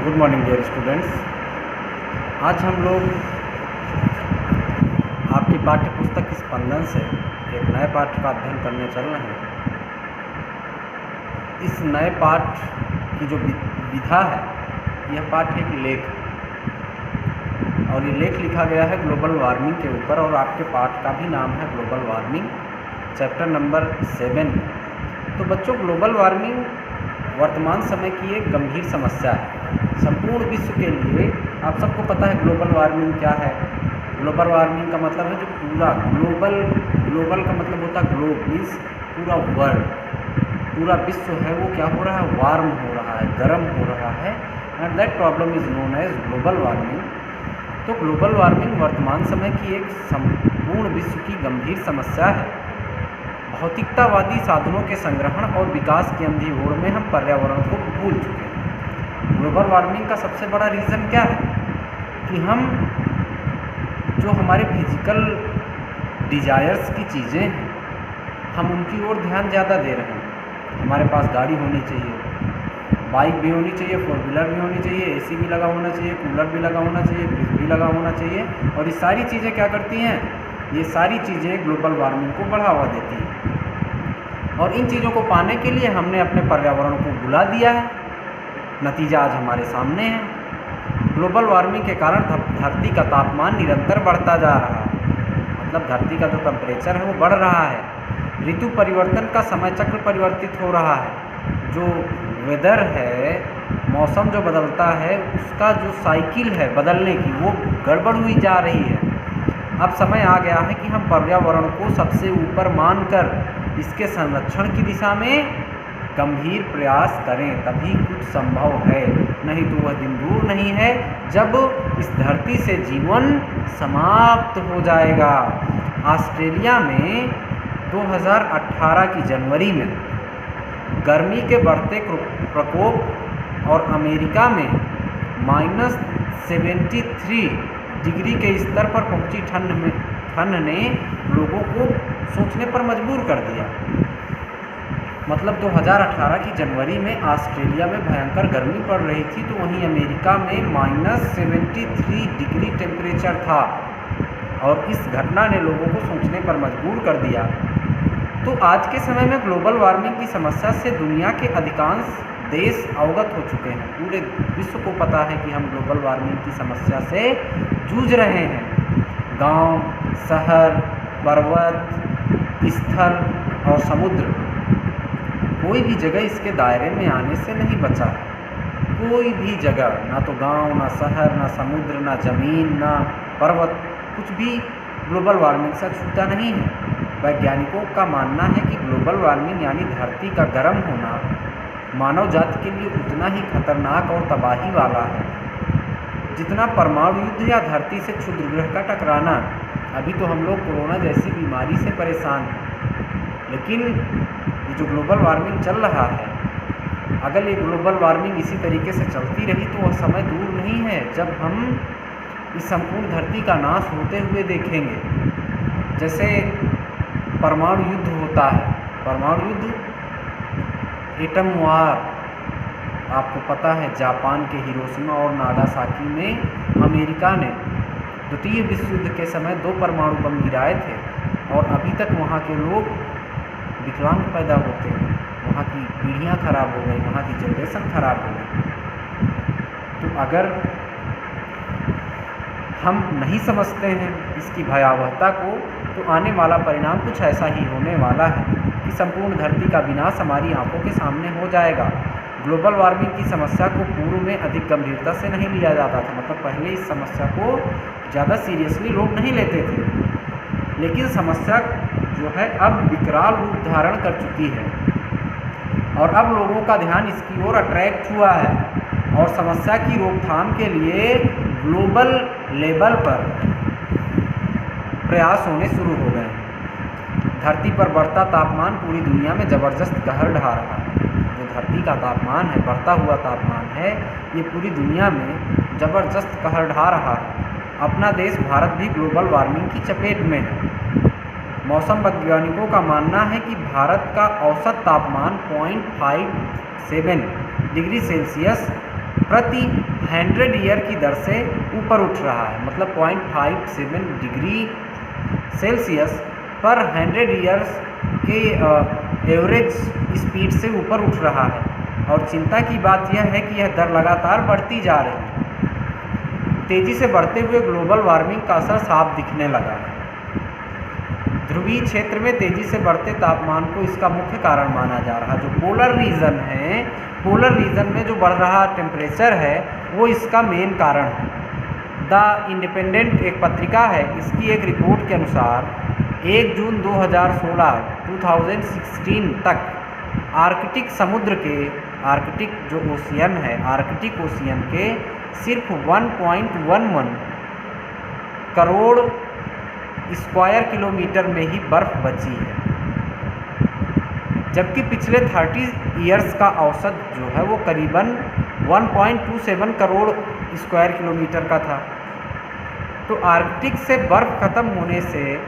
Good morning dear students. आज हम लोग आपकी पाठ्य पुस्तक की स्पंदन से एक नए पाठ का अध्ययन करने चल रहे हैं। इस नए पाठ की जो विधा है, यह पाठ एक लेख है और ये लेख लिखा गया है ग्लोबल वार्मिंग के ऊपर और आपके पाठ का भी नाम है ग्लोबल वार्मिंग, चैप्टर नंबर 7। तो बच्चों, ग्लोबल वार्मिंग वर्तमान समय की एक गंभीर समस्या है संपूर्ण विश्व के लिए। आप सबको पता है ग्लोबल वार्मिंग क्या है। ग्लोबल वार्मिंग का मतलब है जो पूरा ग्लोबल का मतलब होता है ग्लोब, मीन्स पूरा वर्ल्ड, पूरा विश्व है वो क्या हो रहा है, वार्म हो रहा है, गर्म हो रहा है, and that problem is known as global warming. तो ग्लोबल वार्मिंग वर्तमान समय की एक संपूर्ण विश्व की गंभीर समस्या है। भौतिकतावादी साधनों के संग्रहण और विकास की अंधी होड़ में हम पर्यावरण को भूल चुके हैं। ग्लोबल वार्मिंग का सबसे बड़ा रीज़न क्या है कि हम जो हमारे फिजिकल डिजायर्स की चीज़ें हैं, हम उनकी ओर ध्यान ज़्यादा दे रहे हैं। हमारे पास गाड़ी होनी चाहिए, बाइक भी होनी चाहिए, 4 व्हीलर भी होनी चाहिए, एसी भी लगा होना चाहिए, कूलर भी लगा होना चाहिए, फ्रिज भी लगा होना चाहिए। और ये सारी चीज़ें क्या करती हैं, ये सारी चीज़ें ग्लोबल वार्मिंग को बढ़ावा देती हैं। और इन चीज़ों को पाने के लिए हमने अपने पर्यावरण को बुला दिया है। नतीजा आज हमारे सामने है। ग्लोबल वार्मिंग के कारण धरती का तापमान निरंतर बढ़ता जा रहा है, मतलब धरती का जो टेम्परेचर है वो बढ़ रहा है। ऋतु परिवर्तन का समय चक्र परिवर्तित हो रहा है। जो वेदर है, मौसम जो बदलता है, उसका जो साइकिल है बदलने की, वो गड़बड़ हुई जा रही है। अब समय आ गया है कि हम पर्यावरण को सबसे ऊपर मानकर इसके संरक्षण की दिशा में गंभीर प्रयास करें, तभी कुछ संभव है। नहीं तो वह दिन दूर नहीं है जब इस धरती से जीवन समाप्त हो जाएगा। ऑस्ट्रेलिया में 2018 की जनवरी में गर्मी के बढ़ते प्रकोप और अमेरिका में -73 डिग्री के स्तर पर पहुंची ठंड ने लोगों को सोचने पर मजबूर कर दिया। मतलब 2018 की जनवरी में ऑस्ट्रेलिया में भयंकर गर्मी पड़ रही थी, तो वहीं अमेरिका में -73 डिग्री टेम्परेचर था और इस घटना ने लोगों को सोचने पर मजबूर कर दिया। तो आज के समय में ग्लोबल वार्मिंग की समस्या से दुनिया के अधिकांश देश अवगत हो चुके हैं। पूरे विश्व को पता है कि हम ग्लोबल वार्मिंग की समस्या से जूझ रहे हैं। गांव, शहर, पर्वत, स्थल और समुद्र, कोई भी जगह इसके दायरे में आने से नहीं बचा है। कोई भी जगह, ना तो गांव, ना शहर, ना समुद्र, ना ज़मीन, ना पर्वत, कुछ भी ग्लोबल वार्मिंग से छूटा नहीं है। वैज्ञानिकों का मानना है कि ग्लोबल वार्मिंग यानी धरती का गर्म होना मानव जाति के लिए उतना ही खतरनाक और तबाही वाला है जितना परमाणु युद्ध या धरती से क्षुद्र ग्रह का टकराना। अभी तो हम लोग कोरोना जैसी बीमारी से परेशान हैं, लेकिन ये जो ग्लोबल वार्मिंग चल रहा है, अगर ये ग्लोबल वार्मिंग इसी तरीके से चलती रही तो वह समय दूर नहीं है जब हम इस संपूर्ण धरती का नाश होते हुए देखेंगे। जैसे परमाणु युद्ध होता है, परमाणु युद्ध, एटम वार, आपको पता है जापान के हिरोशिमा और नागासाकी में अमेरिका ने द्वितीय विश्व युद्ध के समय 2 परमाणु बम गिराए थे और अभी तक वहाँ के लोग विकलांग पैदा होते हैं, वहाँ की पीढ़ियाँ खराब हो गई, वहाँ की जनरेशन खराब हो गई। तो अगर हम नहीं समझते हैं इसकी भयावहता को, तो आने वाला परिणाम कुछ ऐसा ही होने वाला है कि संपूर्ण धरती का विनाश हमारी आंखों के सामने हो जाएगा। ग्लोबल वार्मिंग की समस्या को पूर्व में अधिक गंभीरता से नहीं लिया जाता था, मतलब पहले इस समस्या को ज़्यादा सीरियसली लोग नहीं लेते थे, लेकिन समस्या जो है अब विकराल रूप धारण कर चुकी है और अब लोगों का ध्यान इसकी ओर अट्रैक्ट हुआ है और समस्या की रोकथाम के लिए ग्लोबल लेवल पर प्रयास होने शुरू हो गए हैं। धरती पर बढ़ता तापमान पूरी दुनिया में ज़बरदस्त कहर ढा रहा है। जो धरती का तापमान है, बढ़ता हुआ तापमान है, ये पूरी दुनिया में ज़बरदस्त कहर ढा रहा है। अपना देश भारत भी ग्लोबल वार्मिंग की चपेट में है। मौसम वैज्ञानिकों का मानना है कि भारत का औसत तापमान 0.57 डिग्री सेल्सियस प्रति 100 ईयर की दर से ऊपर उठ रहा है, मतलब 0.57 डिग्री सेल्सियस पर 100 ईयर्स के एवरेज स्पीड से ऊपर उठ रहा है। और चिंता की बात यह है कि यह दर लगातार बढ़ती जा रही है। तेज़ी से बढ़ते हुए ग्लोबल वार्मिंग का असर साफ दिखने लगा है। ध्रुवीय क्षेत्र में तेज़ी से बढ़ते तापमान को इसका मुख्य कारण माना जा रहा है। जो पोलर रीजन है, पोलर रीजन में जो बढ़ रहा टेम्परेचर है वो इसका मेन कारण है। द इंडिपेंडेंट एक पत्रिका है, इसकी एक रिपोर्ट के अनुसार 1 जून 2016 तक आर्कटिक समुद्र के, आर्कटिक जो ओशियन है, आर्कटिक ओशियन के सिर्फ 1.11 करोड़ स्क्वायर किलोमीटर में ही बर्फ़ बची है, जबकि पिछले 30 ईयर्स का औसत जो है वो करीबन 1.27 करोड़ स्क्वायर किलोमीटर का था। तो आर्कटिक से बर्फ़ ख़त्म होने से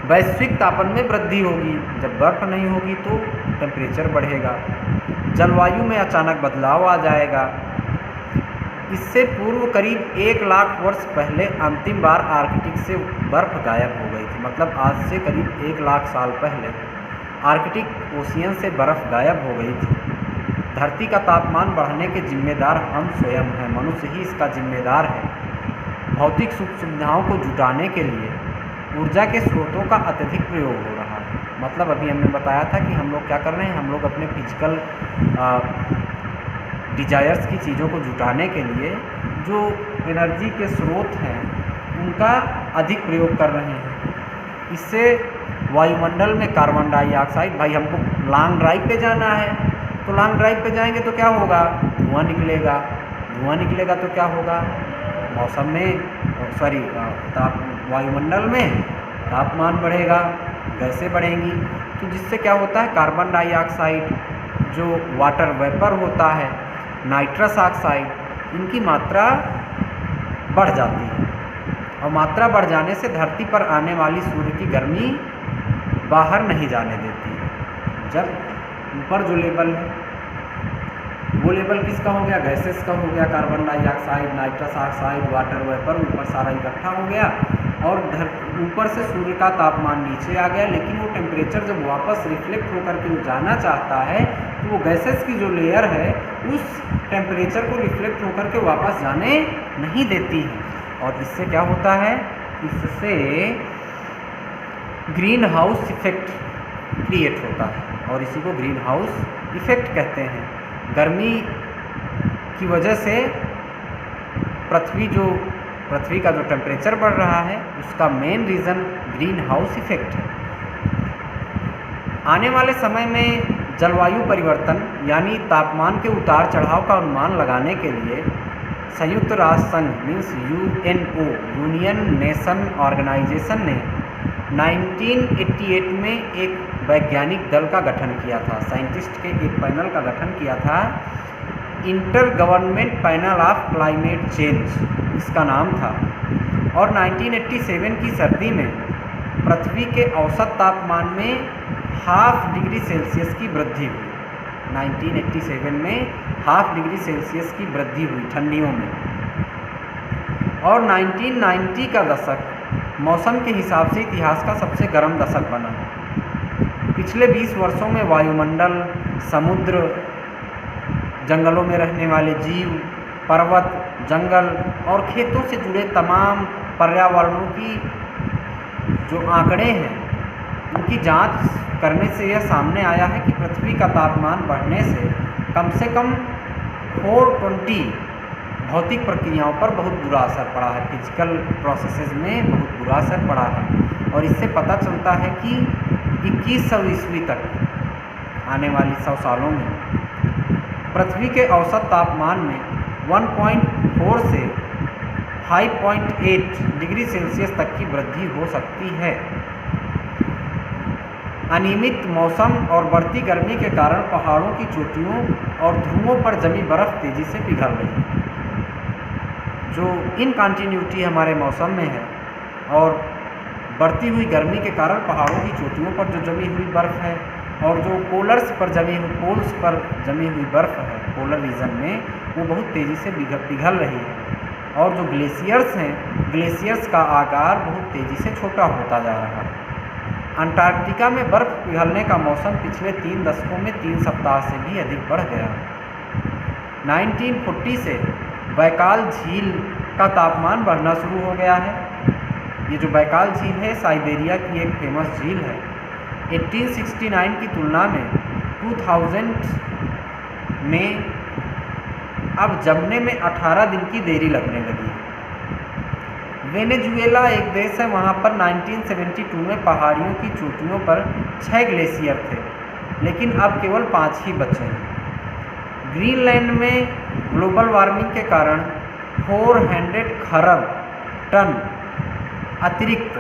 वैश्विक तापमान में वृद्धि होगी। जब बर्फ़ नहीं होगी तो टेम्परेचर बढ़ेगा, जलवायु में अचानक बदलाव आ जाएगा। इससे पूर्व करीब 1 लाख वर्ष पहले अंतिम बार आर्कटिक से बर्फ़ गायब हो गई थी, मतलब आज से करीब 1 लाख साल पहले आर्कटिक ओशियन से बर्फ़ गायब हो गई थी। धरती का तापमान बढ़ने के जिम्मेदार हम स्वयं हैं, मनुष्य ही इसका जिम्मेदार है। भौतिक सुख सुविधाओं को जुटाने के लिए ऊर्जा के स्रोतों का अत्यधिक प्रयोग हो रहा है। मतलब अभी हमने बताया था कि हम लोग क्या कर रहे हैं, हम लोग अपने फिजिकल डिजायर्स की चीज़ों को जुटाने के लिए जो एनर्जी के स्रोत हैं उनका अधिक प्रयोग कर रहे हैं। इससे वायुमंडल में कार्बन डाइऑक्साइड, भाई हमको लॉन्ग ड्राइव पे जाना है तो लॉन्ग ड्राइव पे जाएंगे तो क्या होगा, धुआं निकलेगा। धुआं निकलेगा तो क्या होगा, मौसम में वायुमंडल में तापमान बढ़ेगा, गैसें बढ़ेंगी। तो जिससे क्या होता है, कार्बन डाइऑक्साइड, जो वाटर वेपर होता है, नाइट्रस ऑक्साइड, इनकी मात्रा बढ़ जाती है। और मात्रा बढ़ जाने से धरती पर आने वाली सूर्य की गर्मी बाहर नहीं जाने देती है। जब ऊपर जो लेवल है वो लेवल किसका हो गया, गैसेस का हो गया, carbon dioxide, nitrous oxide, water vapour ऊपर सारा इकट्ठा हो गया और ऊपर से सूर्य का तापमान नीचे आ गया। लेकिन वो टेम्परेचर जब वापस रिफ्लेक्ट होकर के जाना चाहता है तो वो गैसेस की जो लेयर है उस टेम्परेचर को रिफ्लेक्ट होकर के वापस जाने नहीं देती है। और इससे क्या होता है, इससे ग्रीन हाउस इफेक्ट क्रिएट होता है और इसी को ग्रीन हाउस इफेक्ट कहते हैं। गर्मी की वजह से पृथ्वी का जो टेम्परेचर बढ़ रहा है उसका main reason green house effect है। आने वाले समय में जलवायु परिवर्तन यानी तापमान के उतार चढ़ाव का अनुमान लगाने के लिए संयुक्त राष्ट्र संघ means UNO, Union Nation Organisation ने 1988 में एक वैज्ञानिक दल का गठन किया था, साइंटिस्ट के एक पैनल का गठन किया था, inter government panel of climate change इसका नाम था। और 1987 की सर्दी में पृथ्वी के औसत तापमान में 0.5 डिग्री सेल्सियस की वृद्धि हुई। 1987 में 0.5 डिग्री सेल्सियस की वृद्धि हुई ठंडियों में। और 1990 का दशक मौसम के हिसाब से इतिहास का सबसे गर्म दशक बना। पिछले 20 वर्षों में वायुमंडल, समुद्र, जंगलों में रहने वाले जीव, पर्वत, जंगल और खेतों से जुड़े तमाम पर्यावरणों की जो आंकड़े हैं उनकी जांच करने से यह सामने आया है कि पृथ्वी का तापमान बढ़ने से कम 420 भौतिक प्रक्रियाओं पर बहुत बुरा असर पड़ा है, फिजिकल प्रोसेसेस में बहुत बुरा असर पड़ा है। और इससे पता चलता है कि 2100 ईस्वी तक आने वाली 100 सालों में पृथ्वी के औसत तापमान में 1.4 से 5.8 डिग्री सेल्सियस तक की वृद्धि हो सकती है। अनियमित मौसम और बढ़ती गर्मी के कारण पहाड़ों की चोटियों और ध्रुवों पर जमी बर्फ़ तेज़ी से पिघल रही है। जो इनकंटिन्यूटी हमारे मौसम में है और बढ़ती हुई गर्मी के कारण पहाड़ों की चोटियों पर जो जमी हुई बर्फ़ है और जो पोल्स पर जमी हुई बर्फ़ है पोलर रीजन में, वो बहुत तेज़ी से पिघल रही है। और जो ग्लेशियर्स हैं, ग्लेशियर्स का आकार बहुत तेज़ी से छोटा होता जा रहा है। अंटार्कटिका में बर्फ़ पिघलने का मौसम पिछले 3 दशकों में 3 सप्ताह से भी अधिक बढ़ गया। 1940 से बैकाल झील का तापमान बढ़ना शुरू हो गया है। ये जो बैकाल झील है साइबेरिया की एक फेमस झील है। 1869 की तुलना में 2000 में अब जमने में 18 दिन की देरी लगने लगी। वेनेजुएला एक देश है, वहाँ पर 1972 में पहाड़ियों की चोटियों पर 6 ग्लेशियर थे, लेकिन अब केवल 5 ही बचे हैं। ग्रीनलैंड में ग्लोबल वार्मिंग के कारण 400 खरब टन अतिरिक्त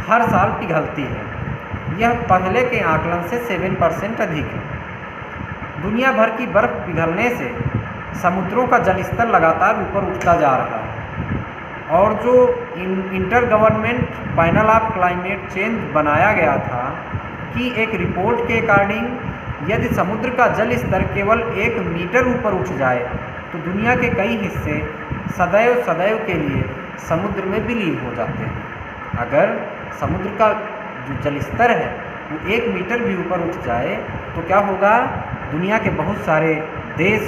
हर साल पिघलती है। यह पहले के आकलन से 7% अधिक है। दुनिया भर की बर्फ़ पिघलने से समुद्रों का जल स्तर लगातार ऊपर उठता जा रहा है। और जो inter government panel of climate change बनाया गया था कि एक रिपोर्ट के अकॉर्डिंग यदि समुद्र का जल स्तर केवल 1 मीटर ऊपर उठ जाए तो दुनिया के कई हिस्से सदैव सदैव के लिए समुद्र में विलीन हो जाते हैं। अगर समुद्र का जो जल स्तर है वो 1 मीटर भी ऊपर उठ जाए तो क्या होगा, दुनिया के बहुत सारे देश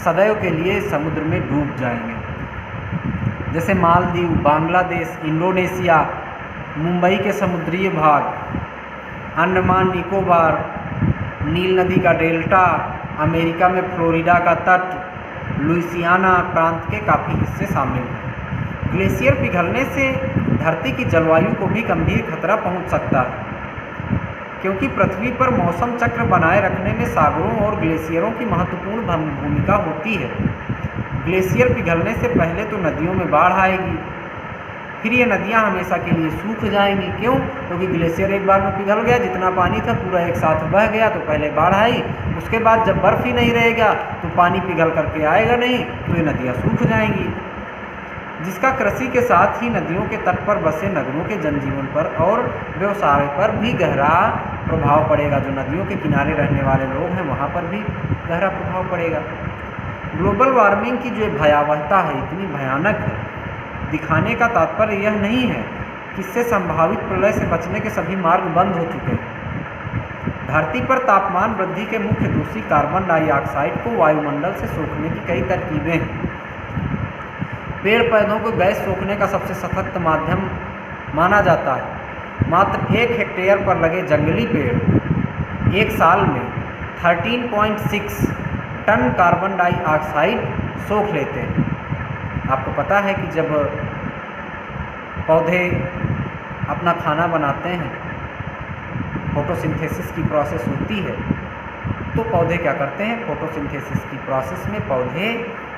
सदैव के लिए समुद्र में डूब जाएंगे। जैसे मालदीव, बांग्लादेश, इंडोनेशिया, मुंबई के समुद्रीय भाग, अंडमान निकोबार, नील नदी का डेल्टा, अमेरिका में फ्लोरिडा का तट, लुइसियाना प्रांत के काफ़ी हिस्से शामिल हैं। ग्लेशियर पिघलने से धरती की जलवायु को भी गंभीर खतरा पहुंच सकता है, क्योंकि पृथ्वी पर मौसम चक्र बनाए रखने में सागरों और ग्लेशियरों की महत्वपूर्ण भूमिका होती है। ग्लेशियर पिघलने से पहले तो नदियों में बाढ़ आएगी, फिर ये नदियाँ हमेशा के लिए सूख जाएंगी। क्यों? क्योंकि ग्लेशियर एक बार में पिघल गया, जितना पानी था पूरा एक साथ बह गया, तो पहले बाढ़ आई, उसके बाद जब बर्फ़ ही नहीं रहेगा तो पानी पिघल करके आएगा नहीं, तो ये नदियाँ सूख जाएंगी, जिसका कृषि के साथ ही नदियों के तट पर बसे नगरों के जनजीवन पर और व्यवसाय पर भी गहरा प्रभाव पड़ेगा। जो नदियों के किनारे रहने वाले लोग हैं वहाँ पर भी गहरा प्रभाव पड़ेगा। ग्लोबल वार्मिंग की जो भयावहता है इतनी भयानक है, दिखाने का तात्पर्य यह नहीं है कि इससे संभावित प्रलय से बचने के सभी मार्ग बंद हो चुके हैं। धरती पर तापमान वृद्धि के मुख्य दोषी कार्बन डाइऑक्साइड को वायुमंडल से सोखने की कई तरकीबें हैं। पेड़ पौधों को गैस सोखने का सबसे सशक्त माध्यम माना जाता है। मात्र 1 हेक्टेयर पर लगे जंगली पेड़ एक साल में 13.6 टन कार्बन डाइऑक्साइड सोख लेते हैं। आपको पता है कि जब पौधे अपना खाना बनाते हैं, फोटोसिंथेसिस की प्रोसेस होती है, तो पौधे क्या करते हैं, फोटोसिंथेसिस की प्रोसेस में पौधे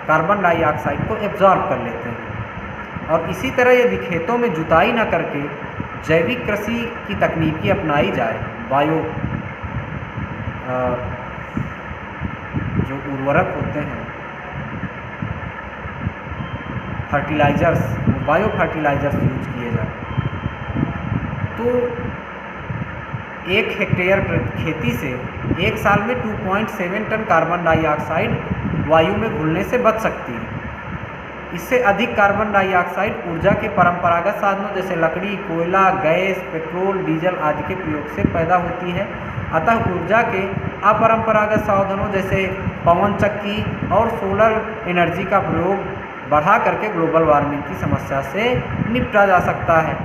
कार्बन डाइऑक्साइड को एब्जॉर्ब कर लेते हैं। और इसी तरह यदि खेतों में जुताई न करके जैविक कृषि की तकनीकी अपनाई जाए, जो उर्वरक होते हैं, फर्टिलाइज़र्स, बायो फर्टिलाइज़र्स यूज किए जाए, तो 1 हेक्टेयर खेती से एक साल में 2.7 टन कार्बन डाइऑक्साइड वायु में घुलने से बच सकती है। इससे अधिक कार्बन डाइऑक्साइड ऊर्जा के परंपरागत साधनों जैसे लकड़ी, कोयला, गैस, पेट्रोल, डीजल आदि के प्रयोग से पैदा होती है। अतः ऊर्जा के अपरंपरागत साधनों जैसे पवन चक्की और सोलर एनर्जी का प्रयोग बढ़ा करके ग्लोबल वार्मिंग की समस्या से निपटा जा सकता है।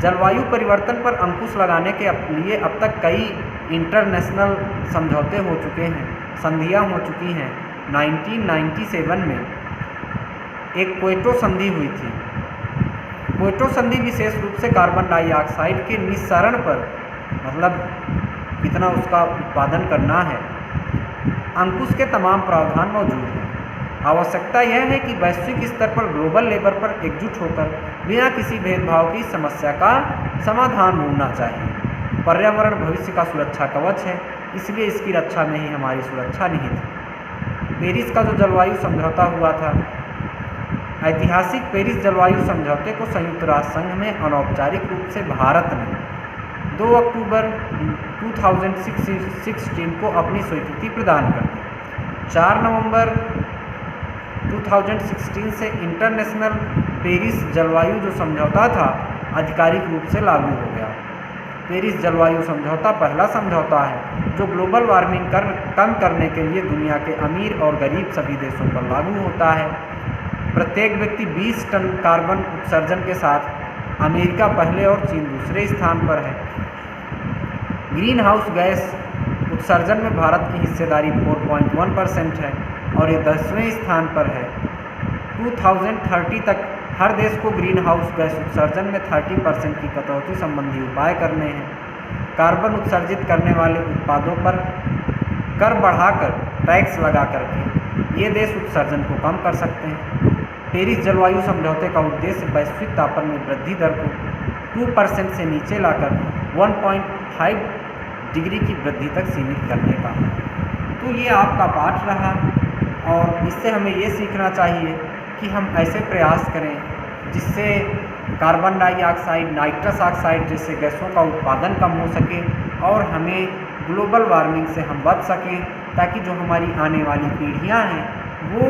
जलवायु परिवर्तन पर अंकुश लगाने के लिए अब तक कई इंटरनेशनल समझौते हो चुके हैं, संधियाँ हो चुकी हैं। 1997 में एक क्योटो संधि हुई थी। क्योटो संधि विशेष रूप से कार्बन डाइऑक्साइड के निस्सरण पर, मतलब कितना उसका उत्पादन करना है, अंकुश के तमाम प्रावधान मौजूद हैं। आवश्यकता यह है कि वैश्विक स्तर पर ग्लोबल लेवल पर एकजुट होकर बिना किसी भेदभाव की समस्या का समाधान ढूंढना चाहिए। पर्यावरण भविष्य का सुरक्षा कवच है, इसलिए इसकी रक्षा में ही हमारी सुरक्षा निहित है। पेरिस का जो जलवायु समझौता हुआ था, ऐतिहासिक पेरिस जलवायु समझौते को संयुक्त राष्ट्र संघ में अनौपचारिक रूप से भारत ने 2 अक्टूबर 2016 को अपनी स्वीकृति प्रदान कर दी। 4 नवंबर 2016 से इंटरनेशनल पेरिस जलवायु जो समझौता था आधिकारिक रूप से लागू हो गया। पेरिस जलवायु समझौता पहला समझौता है जो ग्लोबल वार्मिंग कम करने के लिए दुनिया के अमीर और गरीब सभी देशों पर लागू होता है। प्रत्येक व्यक्ति 20 टन कार्बन उत्सर्जन के साथ अमेरिका पहले और चीन दूसरे स्थान पर है। ग्रीन हाउस गैस उत्सर्जन में भारत की हिस्सेदारी 4.1% है और ये 10वें स्थान पर है। 2030 तक हर देश को ग्रीन हाउस गैस उत्सर्जन में 30% की कटौती संबंधी उपाय करने हैं। कार्बन उत्सर्जित करने वाले उत्पादों पर कर बढ़ाकर टैक्स लगा करके ये देश उत्सर्जन को कम कर सकते हैं। पेरिस जलवायु समझौते का उद्देश्य वैश्विक तापमान में वृद्धि दर को 2% से नीचे लाकर 1.5 डिग्री की वृद्धि तक सीमित करने का। तो ये आपका पाठ रहा और इससे हमें ये सीखना चाहिए कि हम ऐसे प्रयास करें जिससे कार्बन डाइऑक्साइड, नाइट्रस ऑक्साइड जैसे गैसों का उत्पादन कम हो सके और हमें ग्लोबल वार्मिंग से हम बच सकें, ताकि जो हमारी आने वाली पीढ़ियां हैं वो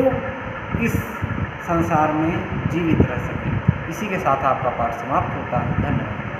इस संसार में जीवित रह सकें। इसी के साथ आपका पाठ समाप्त होता है। धन्यवाद।